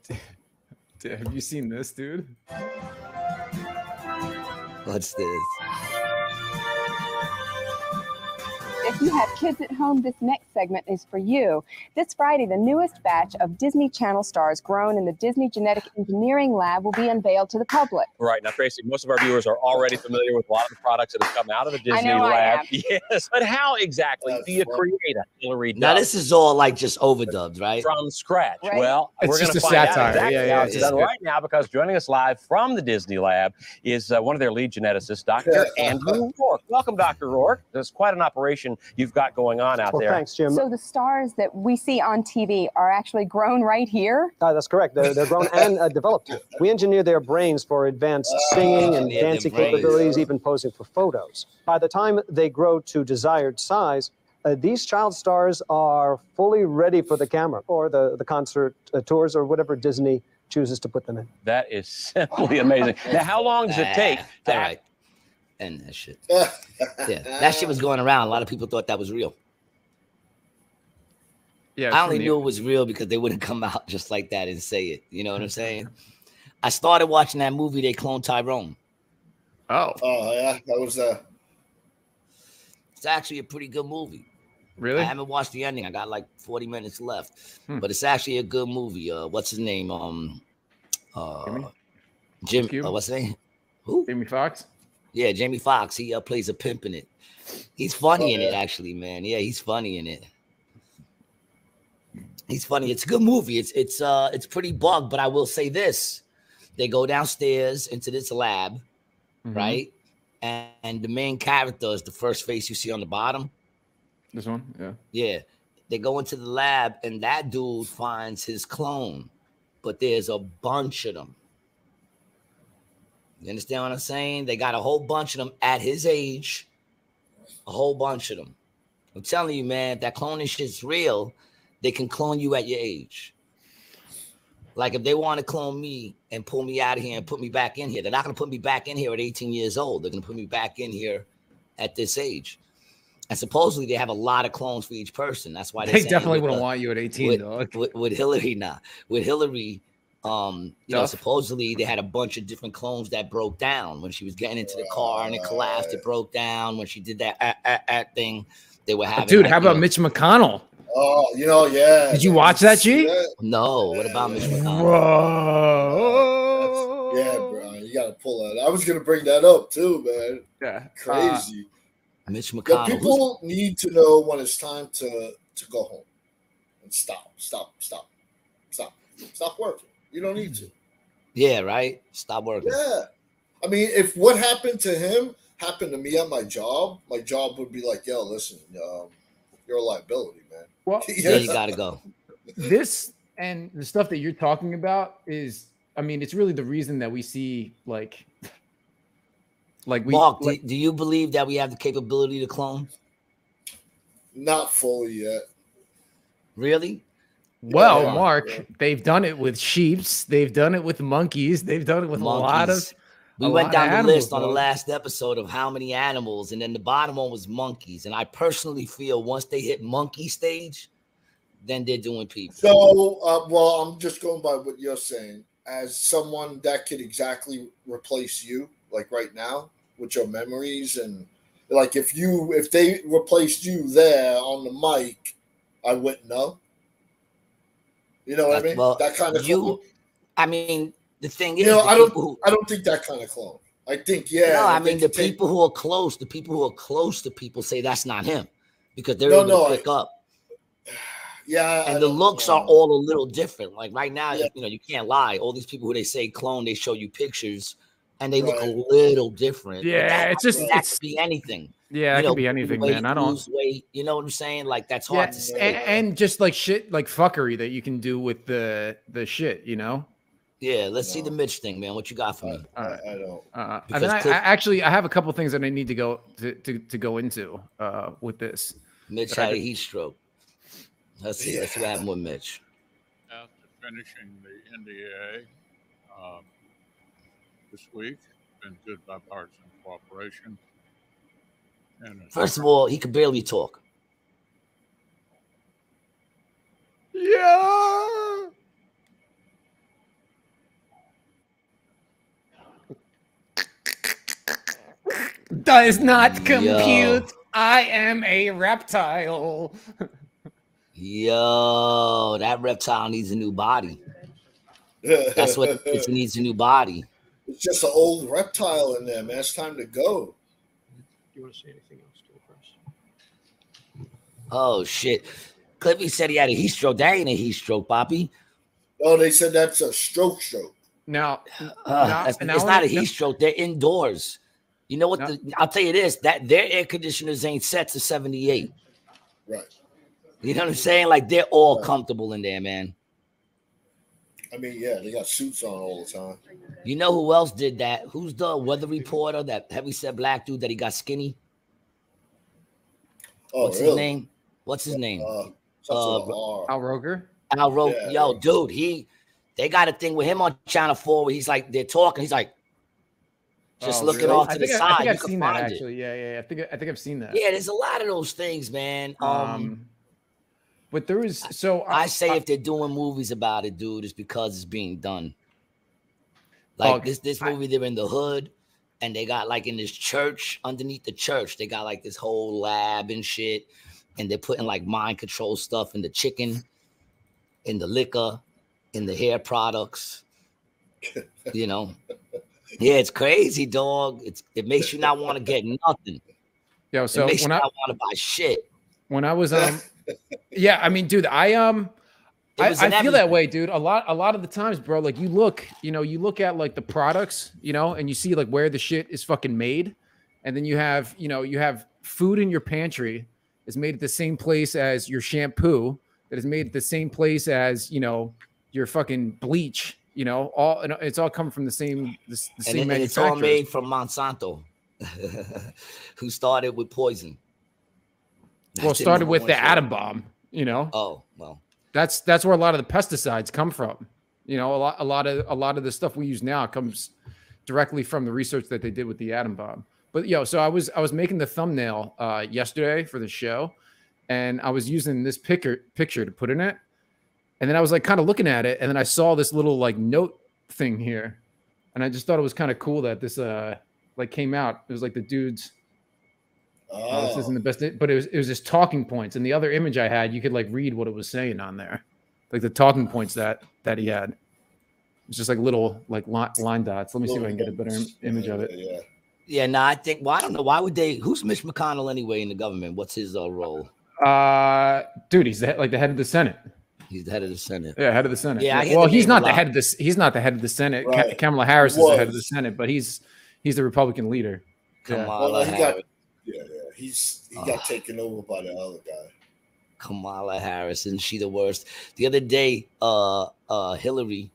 Have you seen this, dude? What's this? If you have kids at home, this next segment is for you. This Friday, the newest batch of Disney Channel stars grown in the Disney Genetic Engineering Lab will be unveiled to the public. Right. Now, Tracy, most of our viewers are already familiar with a lot of the products that have come out of the Disney Lab. Yes. But how exactly do you create a Hillary Duff? Now, this is all like just overdubbed, right? From scratch. Right. Well, It's we're going to just a find satire. out exactly Yeah, how it's done right now, because joining us live from the Disney Lab is one of their lead geneticists, Dr. Andrew Rourke. Welcome, Dr. Rourke. There's quite an operation you've got going on out there. Thanks, Jim. So the stars that we see on TV are actually grown right here? That's correct. They're grown and developed here. We engineer their brains for advanced singing and dancing capabilities, even posing for photos. By the time they grow to desired size, these child stars are fully ready for the camera or the concert tours or whatever Disney chooses to put them in. That is simply amazing. Now, how long does it take to And that shit. Yeah, that shit was going around. A lot of people thought that was real. Yeah, I only knew it was real because they wouldn't come out just like that and say it. You know what I'm saying? I started watching that movie. They cloned Tyrone. Oh yeah, that was It's actually a pretty good movie. Really? I haven't watched the ending. I got like 40 minutes left, but it's actually a good movie. What's his name? Jim. What's his name? Who? Jamie Foxx. Yeah, Jamie Foxx. He plays a pimp in it. He's funny in it, actually, man. Yeah, he's funny in it. He's funny. It's a good movie. It's pretty bugged, but I will say this: they go downstairs into this lab, right? And the main character is the first face you see on the bottom. This one, yeah. Yeah, they go into the lab, and that dude finds his clone, but there's a bunch of them. You understand what I'm saying? They got a whole bunch of them at his age, a whole bunch of them. I'm telling you, man, if that cloning shit's real, they can clone you at your age. Like if they want to clone me and pull me out of here and put me back in here, they're not going to put me back in here at 18 years old. They're going to put me back in here at this age. And supposedly they have a lot of clones for each person. That's why they definitely wouldn't want you at 18, though. With Hillary, with Hillary, you know, supposedly they had a bunch of different clones that broke down when she was getting into the car and it collapsed. It broke down when she did that thing. They were having. Dude, how about Mitch McConnell? Oh, you know, yeah. Did you watch that, G? No. What about Mitch McConnell? Whoa. Yeah, bro. You got to pull that. I was going to bring that up, too, man. Yeah. Crazy. Mitch McConnell. Yeah, people need to know when it's time to go home and stop working. You don't need to. Yeah, right? Stop working. Yeah. I mean, if what happened to him happened to me at my job would be like, yo, listen, you're a liability, man. Well, yeah, you got to go. This and the stuff that you're talking about is, I mean, it's really the reason that we see like Mark, do you believe that we have the capability to clone? Not fully yet. Really? Well, yeah, Mark, they've done it with sheeps. They've done it with monkeys. They've done it with a lot of. We went down the list on the last episode of how many animals, and then the bottom one was monkeys. And I personally feel once they hit monkey stage, then they're doing people. So, well, I'm just going by what you're saying. As someone that could exactly replace you, like right now, with your memories, and like if they replaced you there on the mic, I wouldn't know. You know what I mean? Well, that kind of clone. I mean, the thing is, I don't think that kind of clone. I think, No, I mean the people who are close to people say that's not him because they're able to pick up. Yeah, and the looks are all a little different. Like right now, you know, you can't lie. All these people who they say clone, they show you pictures, and they look a little different. Yeah, that could be anything. Yeah, it could be anything, man. I don't lose weight. You know what I'm saying? Like that's hard to say. And just like shit, like fuckery that you can do with the shit, you know. Yeah, let's see the Mitch thing, man. What you got for me? I don't. And then I have a couple things that I need to go into with this. Mitch had a heat stroke. Let's see. Let's see what happened with Mitch. After finishing the NDA this week, been good bipartisan cooperation. First of all, he could barely talk. Yeah. does not compute. I am a reptile. Yo, that reptile needs a new body. That's what it needs, a new body. It's just an old reptile in there, man. It's time to go. You want to say anything else to Chris? Oh shit. Cliffy said he had a heat stroke. That ain't a heat stroke, Poppy. Oh, they said that's a stroke. Now, it's not a heat stroke. They're indoors. You know what? I'll tell you this: that their air conditioners ain't set to 78. Right. You know what I'm saying? Like they're all comfortable in there, man. I mean, yeah, they got suits on all the time. You know who else did that? Who's the weather reporter? That heavyset black dude that he got skinny. Oh, What's his name? What's his name? Al Roker. Al Roker. Yeah, yo, dude, they got a thing with him on Channel 4 where he's like, they're talking. He's like, just looking off to the side. I think I've seen that actually. Yeah. I think I've seen that. Yeah, there's a lot of those things, man. But there is I say if they're doing movies about it, dude, it's because it's being done. Like this movie, they're in the hood, and they got like in this church, underneath the church, they got like this whole lab and shit, and they're putting like mind control stuff in the chicken, in the liquor, in the hair products. You know, yeah, it's crazy, dog. It makes you not want to get nothing. Yo, so it makes you not want to buy shit. When I was yeah, I mean, dude, I feel that way, dude. A lot of the times, bro, like you look at like the products, and you see like where the shit is fucking made. And then you have food in your pantry is made at the same place as your shampoo, that is made at the same place as, your fucking bleach, it's all coming from the same manufacturer. It's all made from Monsanto, who started with poison. Well, it started with the atom bomb, Oh, well. That's where a lot of the pesticides come from. A lot of the stuff we use now comes directly from the research that they did with the atom bomb. But so I was making the thumbnail yesterday for the show, and I was using this picture to put in it. And then I was like kind of looking at it, and then I saw this little like note thing here, and I just thought it was kind of cool that this like came out. It was like the dude's. This isn't the best, but it was just talking points. And the other image I had, you could like read what it was saying on there, like the talking points that he had. It's just like little like line dots. Let me see if I can get a better image of it. Yeah. No, I think. Well, I don't know. Why would they? Who's Mitch McConnell anyway in the government? What's his role? Dude, he's the head of the Senate. He's the head of the Senate. Yeah, head of the Senate. Yeah. Well, he's not the head of this. He's not the head of the Senate. Right. Kamala Harris is the head of the Senate, but he's the Republican leader. Kamala Harris. He got taken over by the other guy. Kamala Harris, isn't she the worst? The other day, Hillary,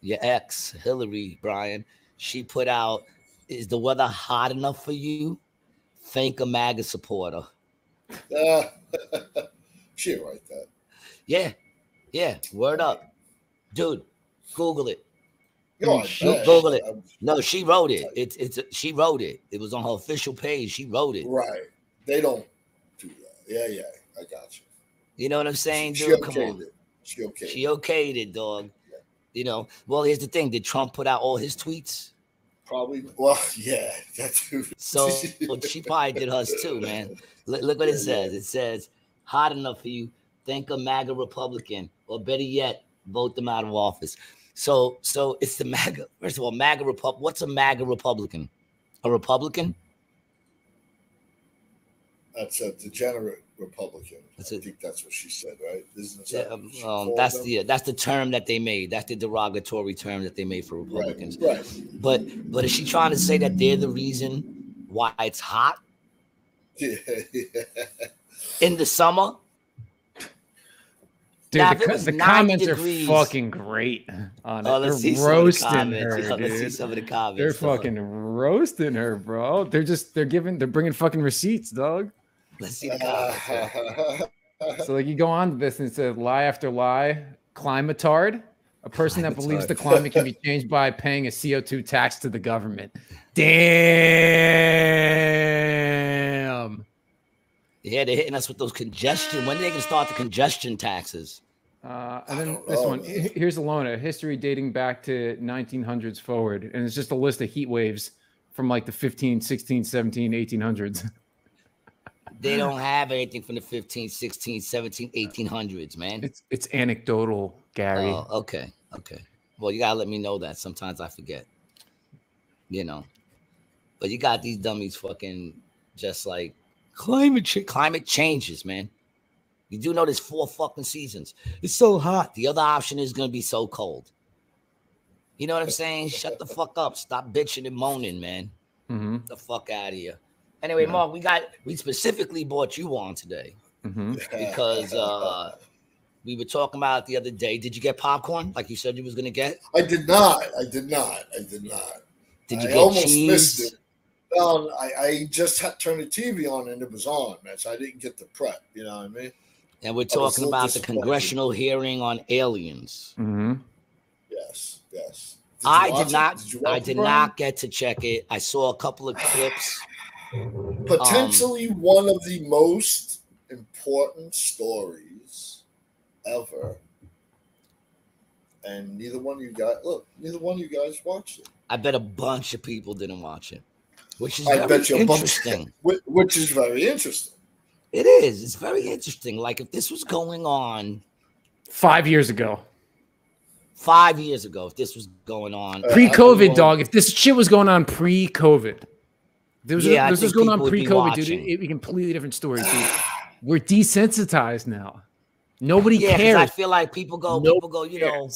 your ex, Hillary, Brian, she put out, "Is the weather hot enough for you? Thank a MAGA supporter." She didn't write that. Yeah. Word up, dude. Google it. Google it. No, she wrote it. She wrote it. It was on her official page. She wrote it. Right. They don't do that. Yeah. I got you. You know what I'm saying, dude? Come on. She okayed it, dog. Yeah. Well, here's the thing. Did Trump put out all his tweets? Probably. Well, yeah. That's so she probably did hers too, man. Look what it says. It says, "Hot enough for you. Thank a MAGA Republican, or better yet, vote them out of office." So it's the MAGA. First of all, MAGA Republican. What's a MAGA Republican? A Republican? That's a degenerate Republican. I think that's what she said, right? That's the term that they made. That's the derogatory term that they made for Republicans. Right. But is she trying to say that they're the reason why it's hot? Yeah. In the summer? Dude, the comments are fucking great on it. They're roasting her, dude. Let's see some of the comments. They're fucking roasting her, bro. They're bringing fucking receipts, dog. Let's see the comments. So like you go on to this and it says lie after lie, climatard, a person that believes the climate can be changed by paying a CO2 tax to the government. Damn. Yeah, they're hitting us with those congestion. When are they going to start the congestion taxes? And then this one, here's Alona, history dating back to 1900s forward. And it's just a list of heat waves from like the 15, 16, 17, 1800s. They don't have anything from the 15, 16, 17, 1800s, man. It's anecdotal, Gary. Oh, okay. Okay. Well, you gotta let me know that. Sometimes I forget. You know. But you got these dummies fucking just like climate changes, man. You do know there's 4 fucking seasons. It's so hot. The other option is gonna be so cold. You know what I'm saying? Shut the fuck up. Stop bitching and moaning, man. Mm-hmm. The fuck out of here. Anyway, yeah. Mark, we specifically brought you on today because we were talking about it the other day. Did you get popcorn like you said you was gonna get? I did not. Did you get cheese? Missed it. No, I just turned the TV on and it was on, man. So I didn't get the prep. You know what I mean? And we're talking about the congressional hearing on aliens. Mm-hmm. Yes. I did not get to check it. I saw a couple of clips. Potentially one of the most important stories ever, and neither one of you guys watched it. I bet a bunch of people didn't watch it, which is interesting. Which is very interesting. It is. It's very interesting. Like if this was going on 5 years ago. 5 years ago, if this was going on pre-COVID, dog. If this shit was going on pre-COVID. This was going on pre-COVID, dude. It'd be a completely different story, dude. We're desensitized now. Nobody cares. I feel like people go, you know,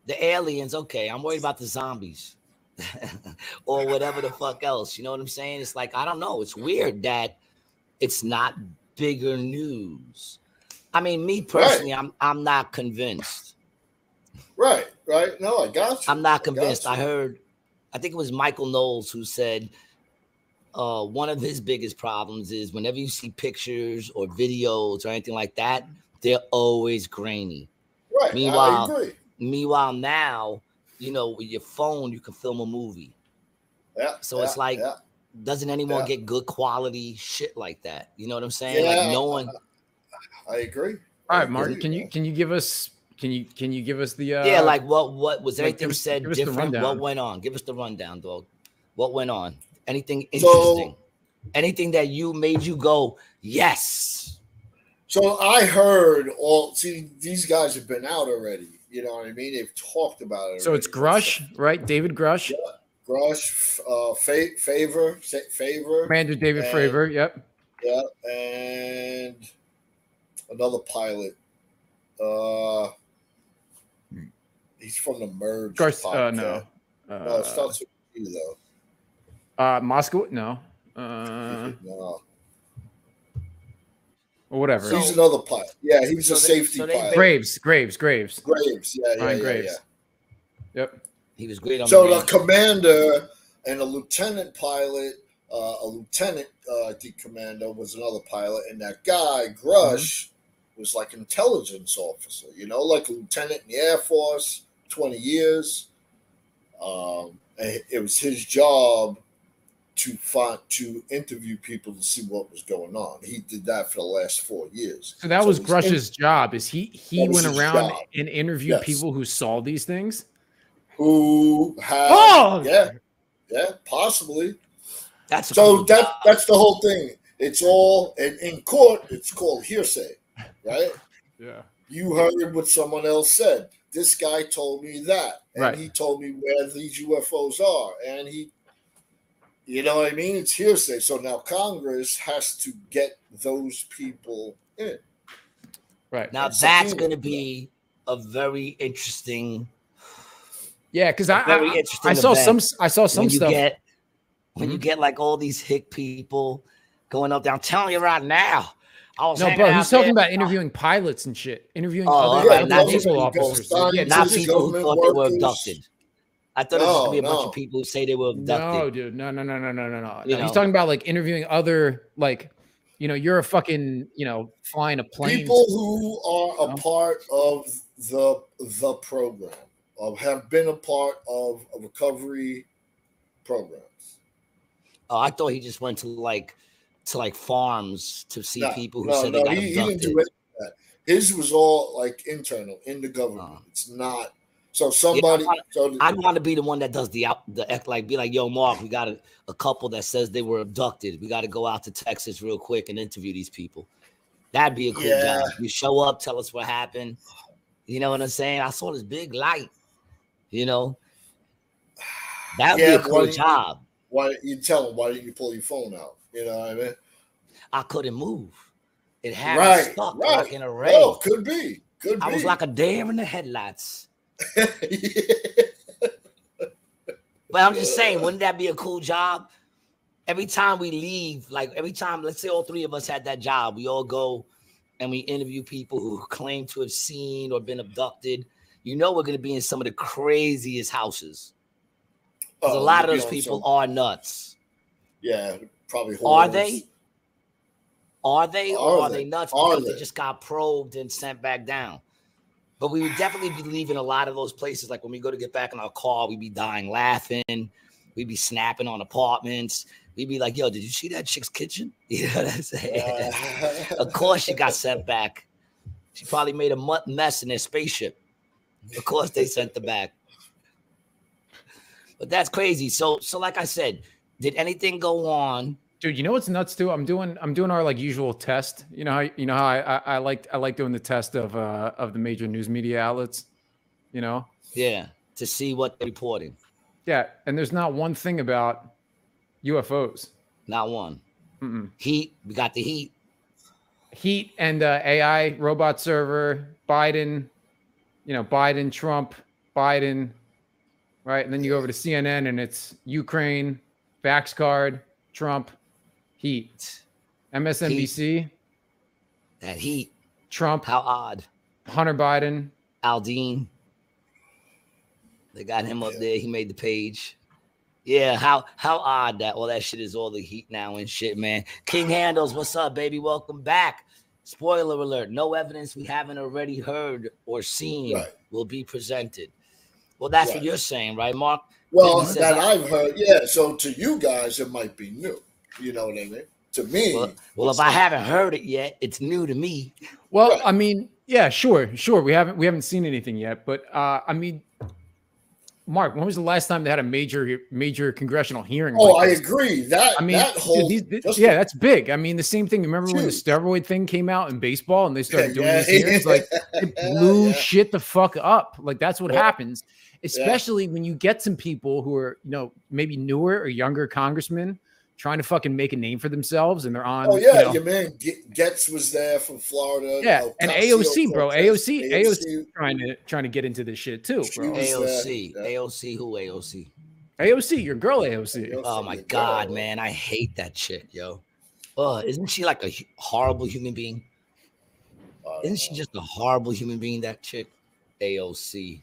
the aliens. Okay, I'm worried about the zombies or whatever the fuck else. You know what I'm saying? It's like, I don't know. It's weird that it's not bigger news. I mean, me personally, I'm not convinced. Right. No, I got you. I'm not convinced. I think it was Michael Knowles who said, one of his biggest problems is whenever you see pictures or videos or anything like that, they're always grainy. Right. I agree. Meanwhile, now, you know, with your phone, you can film a movie. Yeah. So it's like, doesn't anyone get good quality shit like that? You know what I'm saying? Like no one. I agree. All right, Martin, can you give us the like what was anything said different? What went on? Give us the rundown, dog. What went on? Anything interesting? Anything that made you go, yes? So I heard these guys have been out already. You know what I mean? They've talked about it already. So it's Grush, right? David Grush. Yeah. Grush, Favor. Commander David Fravor, yep. Yeah, and another pilot. He's from the Merge. No. No, it starts with you, though. Moscow? No. No. Or whatever. He's another pilot. Yeah, he was a safety pilot. Graves. Graves. Yeah. Graves. Yep. He was great on the commander and a lieutenant pilot, I think commander was another pilot, and that guy, Grush, was like an intelligence officer, you know, like a lieutenant in the Air Force, 20 years. It was his job to interview people to see what was going on. He did that for the last 4 years. So that was Grush's job. Is he went around and interviewed people who saw these things? Who had possibly. That's the whole thing. It's all in court. It's called hearsay, right? Yeah. You heard what someone else said. This guy told me that, and he told me where these UFOs are, and he. You know what I mean? It's hearsay. So now Congress has to get those people in. Right. Now that's going to be a very interesting. Yeah, because I saw some stuff. When you get like all these hick people going up there, I'm telling you right now. He's talking about interviewing pilots and shit. Interviewing other naval officers. Not people who thought they were abducted. I thought it was going to be a bunch of people who say they were abducted. No, dude. No. He's talking about like interviewing other, like, you know, you're a fucking, you know, flying a plane. People who are a part of the program, have been a part of a recovery programs. Oh, I thought he just went to farms to see people who said they got abducted. He didn't do any of that. His was all like internal in the government. It's not. So somebody, I want to be the one that does the like, be like, yo, Mark, we got a couple that says they were abducted. We got to go out to Texas real quick and interview these people. That'd be a cool job. You show up, tell us what happened. You know what I'm saying? I saw this big light. You know, that'd be a cool job. Why you tell them? Why didn't you pull your phone out? You know what I mean? I couldn't move. It had me stuck like in a rail. Oh, could be. I was like a deer in the headlights. But I'm just saying, wouldn't that be a cool job? Every time we leave, like every time, let's say all three of us had that job, we all go and we interview people who claim to have seen or been abducted. You know, we're going to be in some of the craziest houses. Because a lot of those people are nuts. Yeah, probably. Are they? Are they? Or are they nuts because they just got probed and sent back down? But we would definitely be leaving a lot of those places. Like when we go to get back in our car, we'd be dying laughing. We'd be snapping on apartments. We'd be like, yo, did you see that chick's kitchen? You know what I'm saying? Of course she got sent back. She probably made a mess in their spaceship. Of course they sent her back. But that's crazy. So like I said, did anything go on? Dude, you know what's nuts too? I'm doing our like usual test. You know how I like doing the test of the major news media outlets. You know? Yeah, to see what they're reporting. Yeah, and there's not one thing about UFOs. Not one. Heat. We got the heat. Heat and AI robot server. Biden. You know, Biden, Trump, Biden. Right, and then you go over to CNN and it's Ukraine, Vax card, Trump. Heat. MSNBC. Heat. That heat. Trump. How odd. Hunter Biden. Aldine. They got him up there. He made the page. Yeah, how odd that all that shit is all the heat now and shit, man. King Handles, what's up, baby? Welcome back. Spoiler alert. No evidence we haven't already heard or seen will be presented. Well, that's what you're saying, right, Mark? Well, that I've heard, yeah. So to you guys, it might be new. You know what I mean? To me. Well, if I haven't heard it yet, it's new to me. Well, I mean, yeah, sure. We haven't seen anything yet, but I mean, Mark, when was the last time they had a major congressional hearing? Oh, I agree. That I mean, that whole that's big. I mean, the same thing. Remember when the steroid thing came out in baseball and they started doing these hearings? Like it blew shit the fuck up. Like that's what happens, especially when you get some people who are, you know, maybe newer or younger congressmen trying to fucking make a name for themselves, and they're on. Oh yeah, your man Getz was there from Florida. Yeah, and AOC, bro, AOC trying to get into this shit too, bro. AOC, who AOC? AOC, your girl AOC. Oh my god, man, I hate that chick, yo. Isn't she like a horrible human being? Isn't she just a horrible human being? That chick, AOC.